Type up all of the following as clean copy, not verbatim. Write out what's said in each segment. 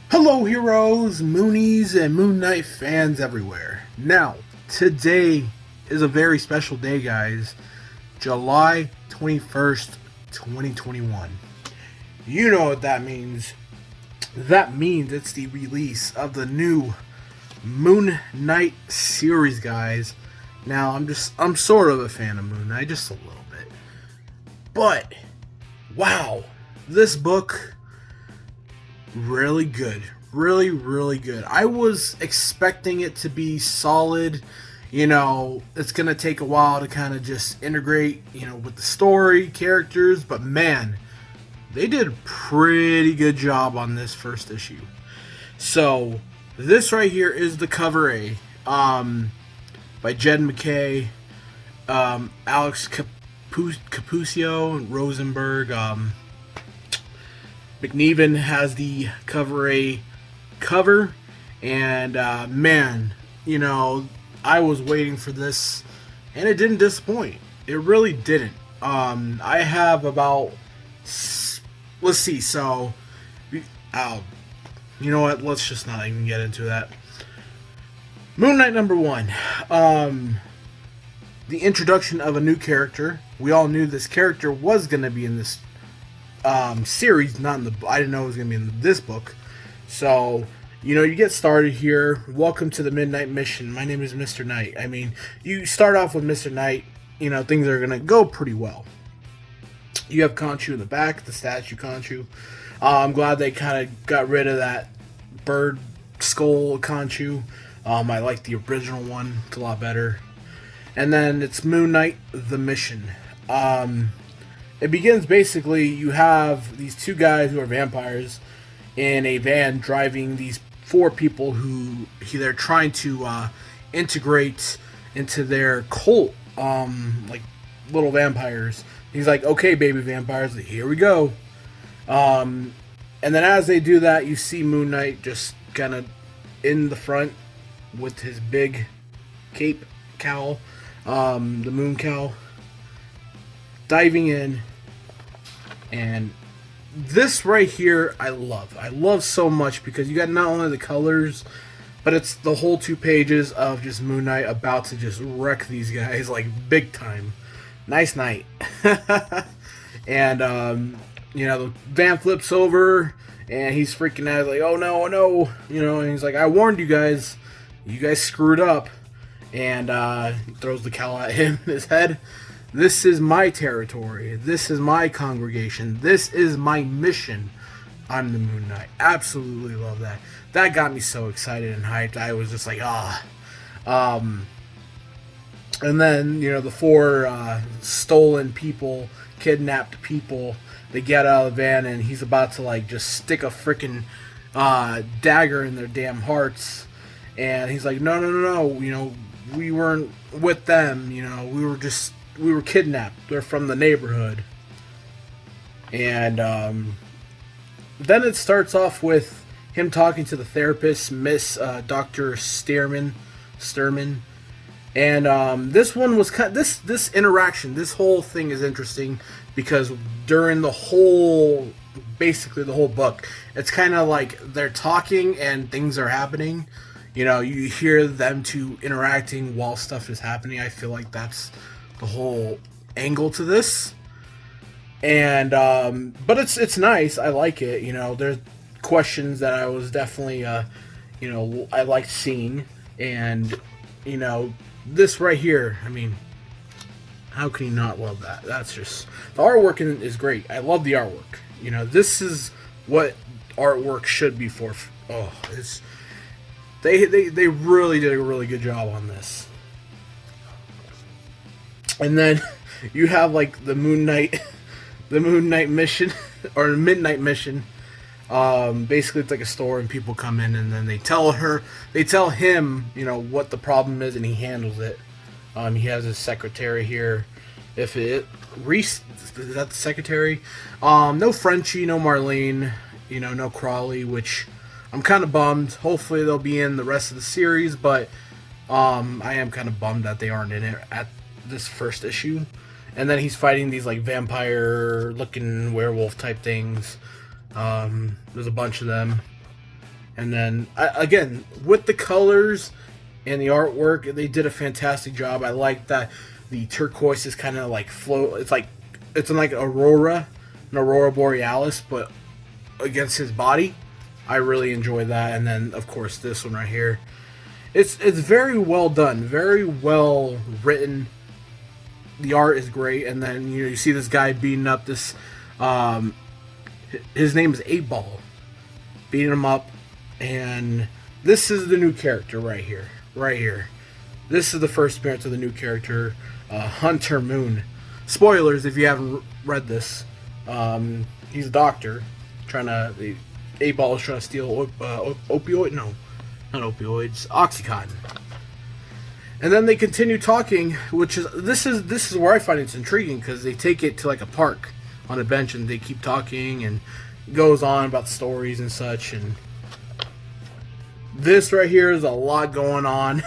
Hello, heroes, Moonies, and Moon Knight fans everywhere. Now, today is a very special day, guys. July 21st, 2021. You know what that means. That means it's the release of the new Moon Knight series, guys. Now, I'm sort of a fan of Moon Knight, just a little bit. But, wow, this book really good. Really good. I was expecting it to be solid. It's going to take a while to kind of just integrate, with the story, characters, but man, they did a pretty good job on this first issue. So, this right here is the cover A by Jed McKay, Alex Cappuccio, and Rosenberg. McNeven has the cover A cover, and man, I was waiting for this, and it didn't disappoint. It really didn't. I have about, let's see, so, you know what, let's just not even get into that. Moon Knight #1. The introduction of a new character. We all knew this character was going to be in this series, not in the. I didn't know it was gonna be in this book. So, you get started here. Welcome to the Midnight Mission. My name is Mr. Knight. I mean, you start off with Mr. Knight. Things are gonna go pretty well. You have Khonshu in the back, the statue Khonshu. I'm glad they kind of got rid of that bird skull Khonshu. I like the original one. It's a lot better. And then it's Moon Knight: The Mission. It begins basically, you have these two guys who are vampires in a van driving these four people who they're trying to integrate into their cult, like little vampires. He's like, okay, baby vampires, here we go. And then as they do that, you see Moon Knight just kind of in the front with his big cape, cowl, the moon cowl, diving in. And this right here I love so much, because you got not only the colors, but it's the whole 2 pages of just Moon Knight about to just wreck these guys like big time. Nice night. And the van flips over and he's freaking out like, oh no, and he's like, I warned you guys screwed up. And he throws the cowl at him in his head. This is my territory. This is my congregation. This is my mission. I'm the Moon Knight. Absolutely love that. That got me so excited and hyped. I was just like, ah. And then, the 4 stolen people, kidnapped people, they get out of the van, and he's about to, just stick a freaking dagger in their damn hearts. And he's like, no. We weren't with them. We were kidnapped. They're from the neighborhood. And then it starts off with him talking to the therapist, Miss Dr. Sturman. And this one was this interaction, this whole thing is interesting, because during basically the whole book, it's kind of like they're talking and things are happening. You hear them two interacting while stuff is happening. I feel like that's the whole angle to this. And but it's nice. I like it. There's questions that I was definitely I liked seeing. And this right here, I mean, how can you not love that? That's just, the artwork is great. I love the artwork. This is what artwork should be for. Oh, it's they really did a really good job on this. And then you have the Moon Knight mission, or Midnight Mission. Basically it's like a store, and people come in, and then they tell him, what the problem is, and he handles it. He has his secretary here. Reese, is that the secretary? No Frenchie, no Marlene, no Crawley, which I'm kind of bummed. Hopefully they'll be in the rest of the series, but I am kind of bummed that they aren't in it at this first issue. And then he's fighting these vampire looking werewolf type things. There's a bunch of them. And then again, with the colors and the artwork, they did a fantastic job. I like that the turquoise is kind of like float. It's like an aurora borealis, but against his body. I really enjoy that. And then of course this one right here. It's very well done, very well written. The art is great, and then you see this guy beating up this. His name is 8-Ball, beating him up, and this is the new character right here, right here. This is the first appearance of the new character, Hunter Moon. Spoilers if you haven't read this. He's a doctor, trying to. 8-Ball is trying to steal opioid. No, not opioids. Oxycontin. And then they continue talking, which is this is where I find it's intriguing because they take it to like a park on a bench and they keep talking and goes on about stories and such. And this right here is a lot going on.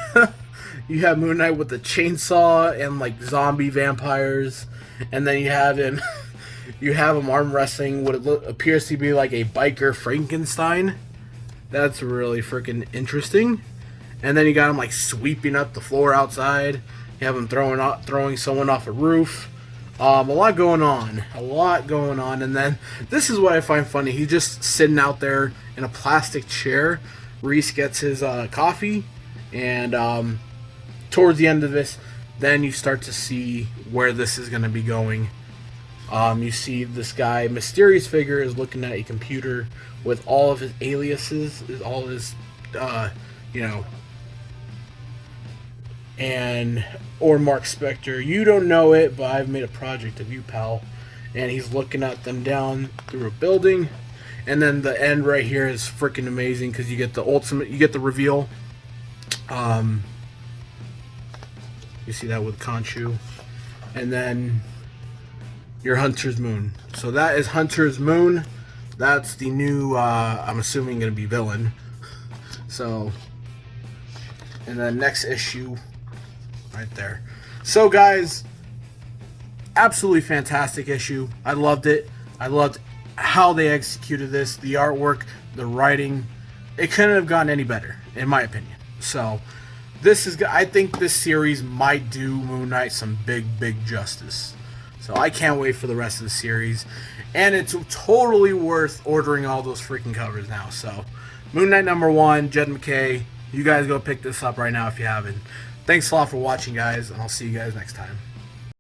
You have Moon Knight with the chainsaw and like zombie vampires, and then you have him arm wrestling what appears to be like a biker Frankenstein. That's really freaking interesting. And then you got him like sweeping up the floor outside. You have him throwing someone off a roof. A lot going on. And then this is what I find funny. He's just sitting out there in a plastic chair. Reese gets his coffee. And towards the end of this, then you start to see where this is going to be going. You see this guy, mysterious figure, is looking at a computer with all of his aliases, all his, or Mark Spector. You don't know it, but I've made a project of you, pal. And he's looking at them down through a building. And then the end right here is freaking amazing because you get the reveal. You see that with Khonshu. And then your Hunter's Moon. So that is Hunter's Moon. That's the new, I'm assuming, going to be villain. So, and then next issue, right there. So, guys, absolutely fantastic issue. I loved it. I loved how they executed this, the artwork, the writing. It couldn't have gone any better, in my opinion. So, I think this series might do Moon Knight some big justice. So I can't wait for the rest of the series. And it's totally worth ordering all those freaking covers now. So, Moon Knight #1, Jed MacKay. You guys go pick this up right now if you haven't. Thanks a lot for watching, guys, and I'll see you guys next time.